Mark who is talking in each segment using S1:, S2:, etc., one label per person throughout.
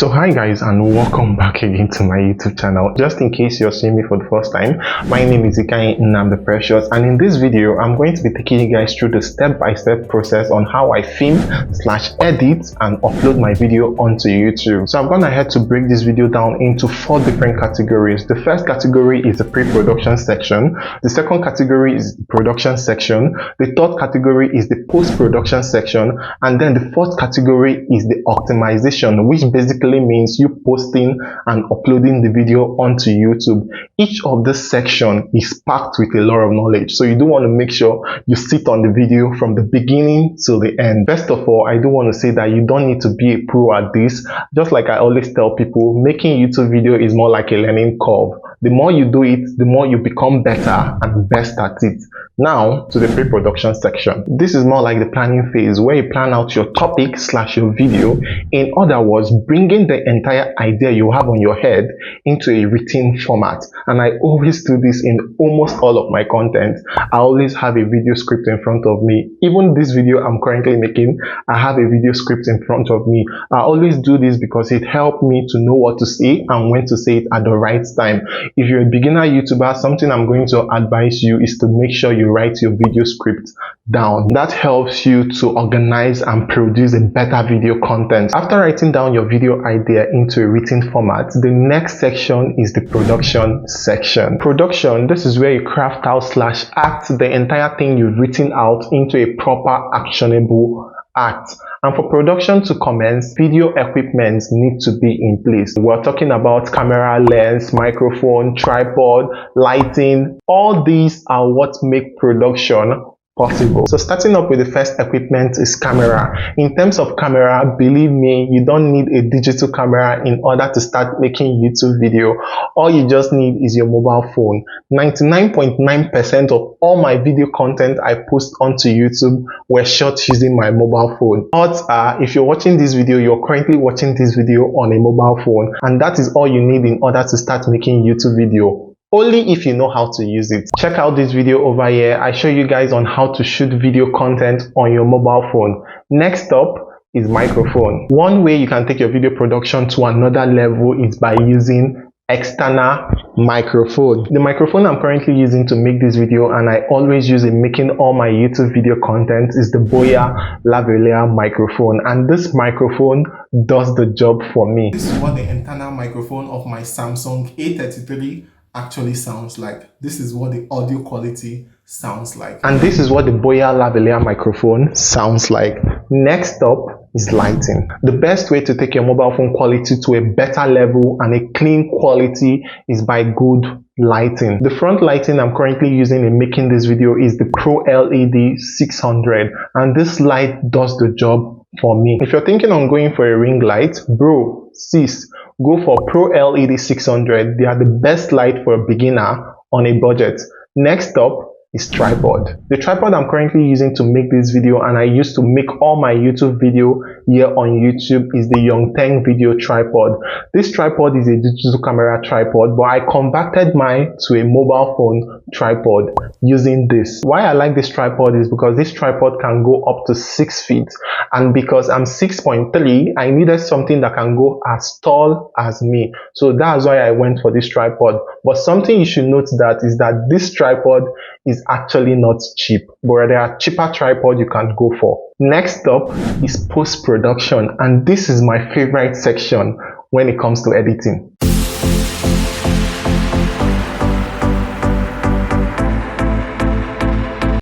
S1: So hi guys, and welcome back again to my YouTube channel. Just in case you're seeing me for the first time, my name is 𝐃𝐎𝐲𝐓, and in this video I'm going to be taking you guys through the step-by-step process on how I film / edit and upload my video onto YouTube. So I've gone ahead to break this video down into 4 different categories. The first category is the pre-production section, the second category is the production section, the third category is the post-production section, and then the fourth category is the optimization, which basically means you posting and uploading the video onto YouTube. Each of this section is packed with a lot of knowledge, so you do want to make sure you sit on the video from the beginning to the end. First of all, I do want to say that you don't need to be a pro at this. Just like I always tell people, making YouTube video is more like a learning curve. The more you do it, the more you become better and best at it. Now to the pre-production section. This is more like the planning phase, where you plan out your topic / your video. In other words, bringing the entire idea you have on your head into a written format. And I always do this in almost all of my content. I always have a video script in front of me. Even this video I'm currently making, I have a video script in front of me. I always do this because it helped me to know what to say and when to say it at the right time. If you're a beginner YouTuber, something I'm going to advise you is to make sure you write your video script down. That helps you to organize and produce a better video content. After writing down your video idea into a written format, the next section is the production section. Production, this is where you craft out / act the entire thing you've written out into a proper actionable act. And for production to commence, video equipment needs to be in place. We're talking about camera, lens, microphone, tripod, lighting. All these are what make production possible. So starting up with the first equipment is camera. In terms of camera, believe me, you don't need a digital camera in order to start making YouTube video. All you just need is your mobile phone. 99.9% of all my video content I post onto YouTube were shot using my mobile phone. Odds are, if you're watching this video, you're currently watching this video on a mobile phone, and that is all you need in order to start making YouTube video. Only if you know how to use it. Check out this video over here. I show you guys on how to shoot video content on your mobile phone. Next up is microphone. One way you can take your video production to another level is by using external microphone. The microphone I'm currently using to make this video, and I always use in making all my YouTube video content, is the 𝐃𝐎𝐿𝐴 microphone, and this microphone does the job for me. This is what the internal microphone of my Samsung A33 actually sounds like. This is what the audio quality sounds like, and this is what the 𝐃𝐎𝐿𝐴 microphone sounds like. Next up is lighting. The best way to take your mobile phone quality to a better level and a clean quality is by good lighting. The front lighting I'm currently using in making this video is the Pro LED 600, and this light does the job for me. If you're thinking on going for a ring light, bro, sis, go for Pro LED 600. They are the best light for a beginner on a budget. Next up is tripod. The tripod I'm currently using to make this video, and I used to make all my YouTube video here on YouTube, is the 𝐿 video tripod. This tripod is a digital camera tripod, but I converted mine to a mobile phone tripod using this. Why I like this tripod is because this tripod can go up to 6 feet, and because I'm 6'3", I needed something that can go as tall as me. So that's why I went for this tripod. But something you should note that is that this tripod is actually not cheap, but there are cheaper tripod you can go for. Next up is post-production, and this is my favorite section when it comes to editing.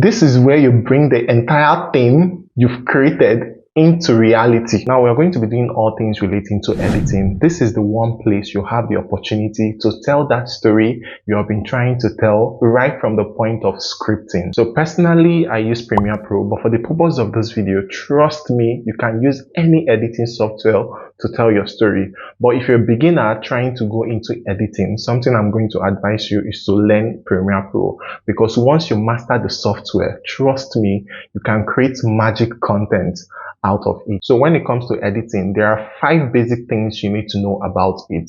S1: This is where you bring the entire thing you've created into reality. Now we're going to be doing all things relating to editing. This is the one place you have the opportunity to tell that story you have been trying to tell right from the point of scripting. So personally, I use Premiere Pro, but for the purpose of this video, trust me, you can use any editing software to tell your story. But if you're a beginner trying to go into editing, something I'm going to advise you is to learn Premiere Pro, because once you master the software, trust me, you can create magic content out of it. So when it comes to editing, there are 5 basic things you need to know about it.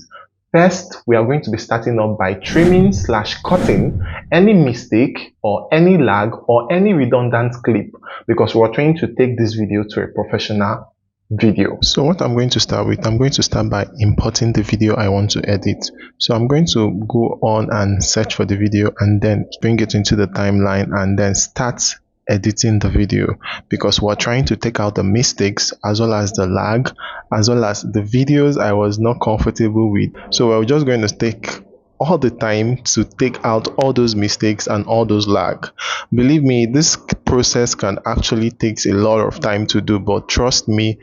S1: First, we are going to be starting off by trimming / cutting any mistake or any lag or any redundant clip, because we're trying to take this video to a professional video. So what I'm going to start with, I'm going to start by importing the video I want to edit. So I'm going to go on and search for the video and then bring it into the timeline and then start editing the video, because we're trying to take out the mistakes as well as the lag, as well as the videos I was not comfortable with. So we're just going to take all the time to take out all those mistakes and all those lag. Believe me, this process can actually take a lot of time to do, but trust me,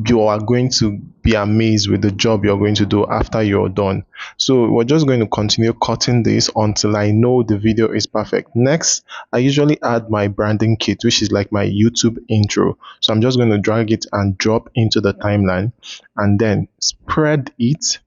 S1: you are going to be amazed with the job you're going to do after you're done. So we're just going to continue cutting this until I know the video is perfect. Next, I usually add my branding kit, which is like my YouTube intro. So I'm just going to drag it and drop into the timeline and then spread it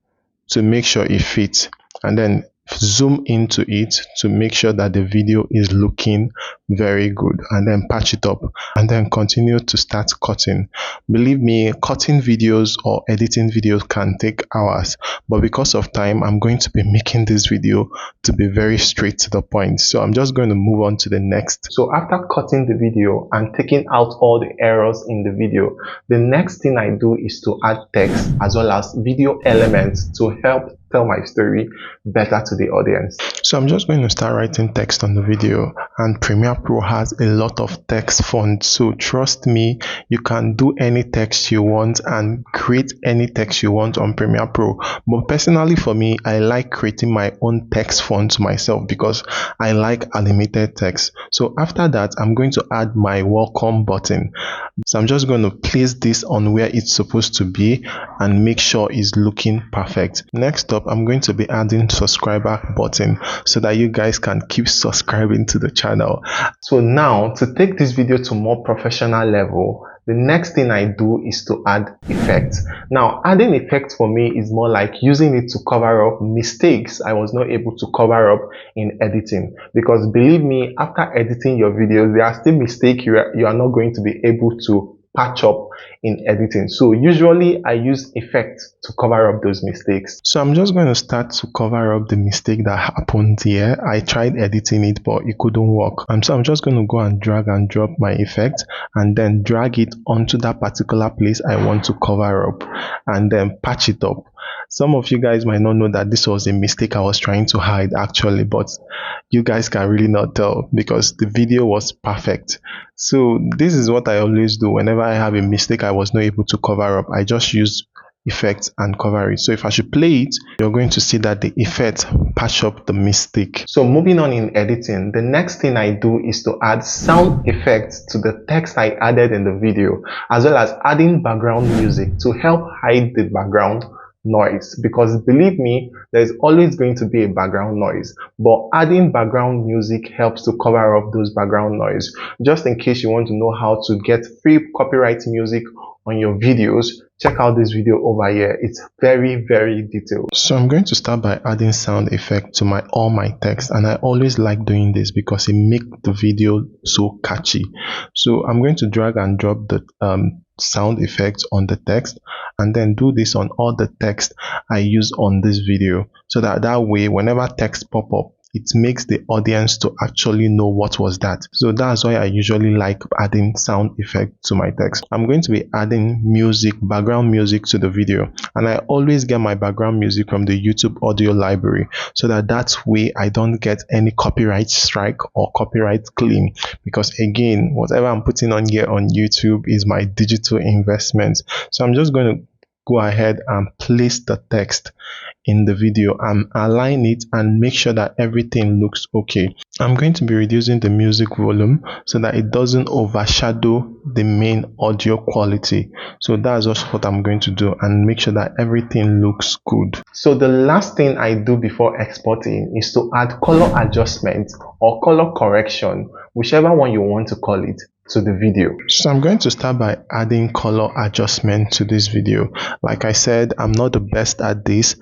S1: to make sure it fits, and then zoom into it to make sure that the video is looking very good, and then patch it up and then continue to start cutting. Believe me, cutting videos or editing videos can take hours, but because of time, I'm going to be making this video to be very straight to the point. So I'm just going to move on to the next. So after cutting the video and taking out all the errors in the video, the next thing I do is to add text as well as video elements to help tell my story better to the audience. So I'm just going to start writing text on the video, and Premiere Pro has a lot of text fonts, so trust me, you can do any text you want and create any text you want on Premiere Pro. But personally for me, I like creating my own text fonts myself because I like animated text. So after that, I'm going to add my welcome button. So I'm just going to place this on where it's supposed to be and make sure it's looking perfect. Next up, I'm going to be adding subscriber button so that you guys can keep subscribing to the channel. So now, to take this video to more professional level, the next thing I do is to add effects. Now, adding effects for me is more like using it to cover up mistakes I was not able to cover up in editing. Because believe me, after editing your videos, there are still mistakes you are not going to be able to patch up in editing. So usually I use effects to cover up those mistakes. So I'm just going to start to cover up the mistake that happened here. I tried editing it, but it couldn't work. So I'm just going to go and drag and drop my effect and then drag it onto that particular place I want to cover up and then patch it up. Some of you guys might not know that this was a mistake I was trying to hide actually, but you guys can really not tell because the video was perfect. So this is what I always do whenever I have a mistake I was not able to cover up. I just use effects and cover it. So if I should play it, you're going to see that the effect patch up the mistake. So moving on in editing, the next thing I do is to add sound effects to the text I added in the video, as well as adding background music to help hide the background noise, because believe me, there's always going to be a background noise, but adding background music helps to cover up those background noise. Just in case you want to know how to get free copyright music on your videos, check out this video over here. It's very, very detailed. So I'm going to start by adding sound effect to all my text, and I always like doing this because it makes the video so catchy. So I'm going to drag and drop the sound effects on the text and then do this on all the text I use on this video, so that way whenever text pop up, it makes the audience to actually know what was that. So that's why I usually like adding sound effect to my text. I'm going to be adding music, background music to the video, and I always get my background music from the YouTube audio library, so that way I don't get any copyright strike or copyright claim, because again, whatever I'm putting on here on YouTube is my digital investment. So I'm just going to go ahead and place the text in the video and align it and make sure that everything looks okay. I'm going to be reducing the music volume so that it doesn't overshadow the main audio quality. So that's just what I'm going to do and make sure that everything looks good. So the last thing I do before exporting is to add color adjustment or color correction, whichever one you want to call it, to the video. So I'm going to start by adding color adjustment to this video. Like I said, I'm not the best at this.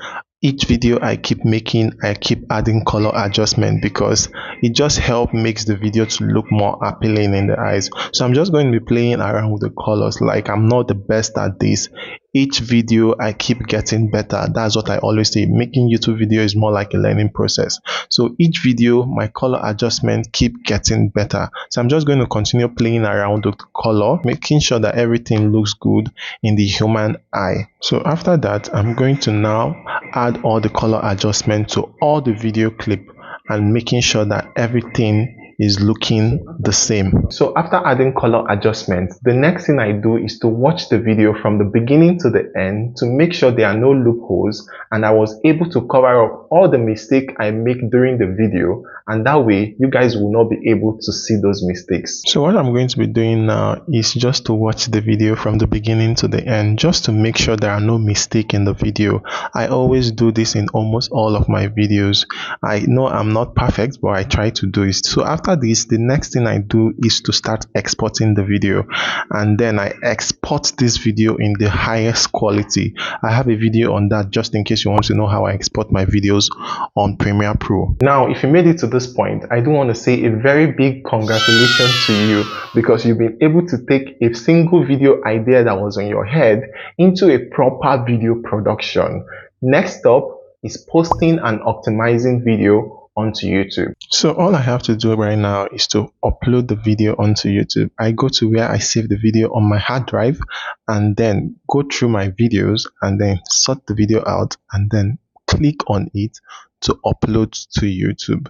S1: each video I keep making, I keep adding color adjustment because it just helps makes the video to look more appealing in the eyes. So I'm just going to be playing around with the colors. Like, I'm not the best at this. Each video I keep getting better. That's what I always say. Making YouTube video is more like a learning process. So each video, my color adjustment keep getting better. So I'm just going to continue playing around with color, making sure that everything looks good in the human eye. So after that, I'm going to now add all the color adjustment to all the video clip and making sure that everything is looking the same. So after adding color adjustments, the next thing I do is to watch the video from the beginning to the end to make sure there are no loopholes and I was able to cover up all the mistakes I make during the video, and that way you guys will not be able to see those mistakes. So what I'm going to be doing now is just to watch the video from the beginning to the end just to make sure there are no mistakes in the video. I always do this in almost all of my videos. I know I'm not perfect, but I try to do it. So after this, the next thing I do is to start exporting the video, and then I export this video in the highest quality. I have a video on that just in case you want to know how I export my videos on Premiere Pro. Now, if you made it to this point, I do want to say a very big congratulations to you because you've been able to take a single video idea that was on your head into a proper video production. Next up is posting and optimizing video onto YouTube. So all I have to do right now is to upload the video onto YouTube. I go to where I save the video on my hard drive and then go through my videos and then sort the video out and then click on it to upload to YouTube.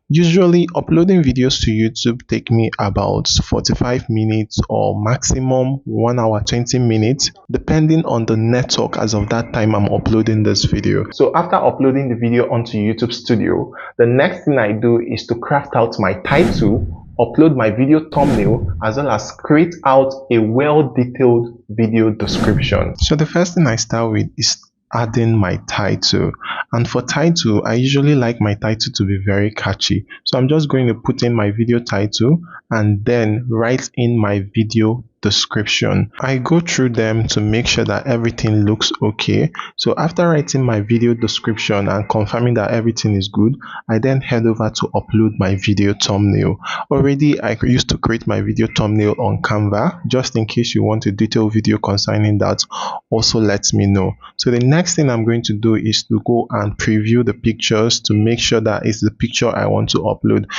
S1: Usually uploading videos to YouTube take me about 45 minutes or maximum 1 hour 20 minutes depending on the network as of that time I'm uploading this video. So after uploading the video onto YouTube Studio, the next thing I do is to craft out my title, upload my video thumbnail, as well as create out a well-detailed video description. So the first thing I start with is adding my title, and for title I usually like my title to be very catchy, so I'm just going to put in my video title and then write in my video description. I go through them to make sure that everything looks okay. So after writing my video description and confirming that everything is good, I then head over to upload my video thumbnail. Already I used to create my video thumbnail on Canva. Just in case you want a detailed video concerning that, also let me know. So the next thing I'm going to do is to go and preview the pictures to make sure that it's the picture I want to upload.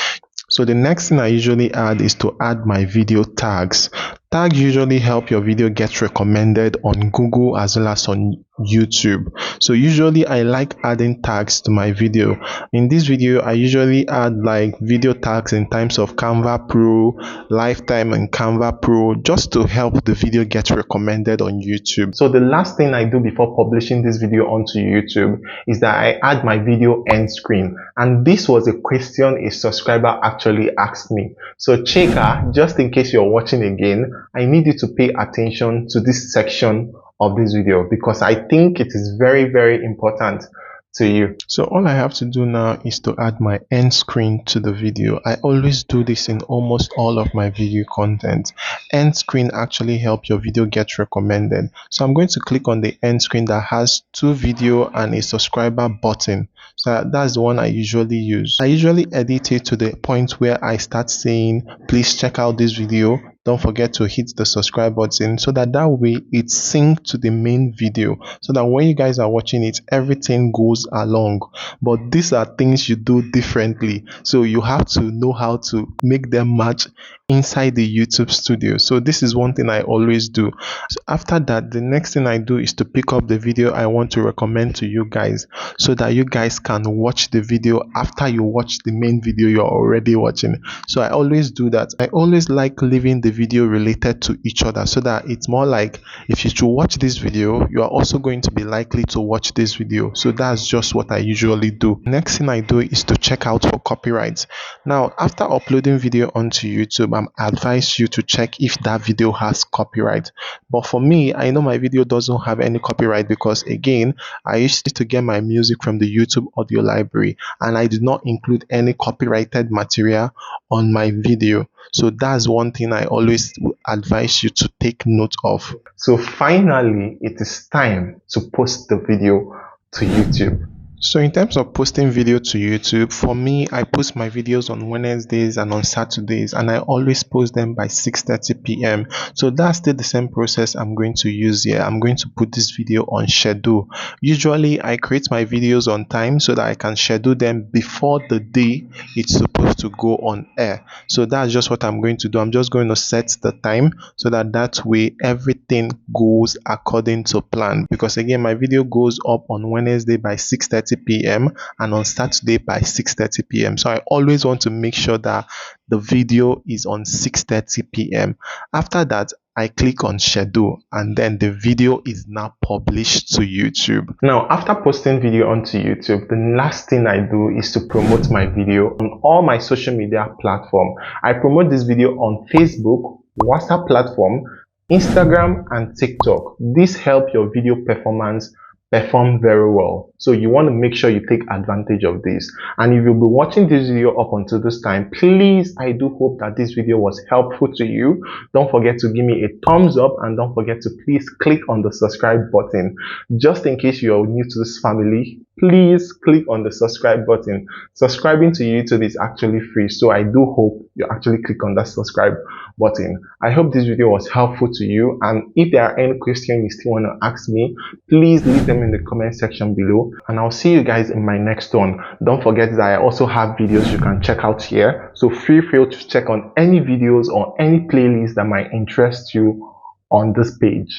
S1: So the next thing I usually add is to add my video tags. Tags usually help your video get recommended on Google as well as on YouTube. So usually I like adding tags to my video. In this video, I usually add like video tags in terms of Canva Pro, Lifetime and Canva Pro, just to help the video get recommended on YouTube. So the last thing I do before publishing this video onto YouTube is that I add my video end screen. And this was a question a subscriber actually asked me. So Chika, just in case you're watching again, I need you to pay attention to this section of this video because I think it is very, very important to you. So all I have to do now is to add my end screen to the video. I always do this in almost all of my video content. End screen actually help your video get recommended. So I'm going to click on the end screen that has 2 video and a subscriber button. So that's the one I usually use. I usually edit it to the point where I start saying, please check out this video. Don't forget to hit the subscribe button so that way it's synced to the main video, so that when you guys are watching it, everything goes along. But these are things you do differently, so you have to know how to make them match inside the YouTube studio. So this is one thing I always do. So after that, the next thing I do is to pick up the video I want to recommend to you guys, so that you guys can watch the video after you watch the main video you're already watching. So I always do that. I always like leaving the video related to each other, so that it's more like if you should watch this video, you are also going to be likely to watch this video. So that's just what I usually do. Next thing I do is to check out for copyright. Now after uploading video onto YouTube, I'm advised you to check if that video has copyright. But for me, I know my video doesn't have any copyright because again, I used to get my music from the YouTube audio library and I did not include any copyrighted material on my video. So that's one thing I always advise you to take note of. So finally, it is time to post the video to YouTube. So in terms of posting video to YouTube, for me, I post my videos on Wednesdays and on Saturdays, and I always post them by 6:30 p.m. So that's still the same process I'm going to use here. I'm going to put this video on schedule. Usually I create my videos on time so that I can schedule them before the day it's supposed to go on air. So that's just what I'm going to do. I'm just going to set the time so that way everything goes according to plan, because again, my video goes up on Wednesday by 6:30 p.m. and on Saturday by 6:30 p.m. So I always want to make sure that the video is on 6:30 p.m. After that, I click on schedule, and then the video is now published to YouTube. Now, after posting video onto YouTube, the last thing I do is to promote my video on all my social media platforms. I promote this video on Facebook, WhatsApp platform, Instagram, and TikTok. This helps your video perform very well. So you want to make sure you take advantage of this. And if you'll be watching this video up until this time, please, I do hope that this video was helpful to you. Don't forget to give me a thumbs up, and don't forget to please click on the subscribe button. Just in case you're new to this family, please click on the subscribe button. Subscribing to YouTube is actually free, so I do hope you actually click on that subscribe button. I hope this video was helpful to you, and if there are any questions you still want to ask me, please leave them in the comment section below, and I'll see you guys in my next one. Don't forget that I also have videos you can check out here, so feel free to check on any videos or any playlist that might interest you on this page.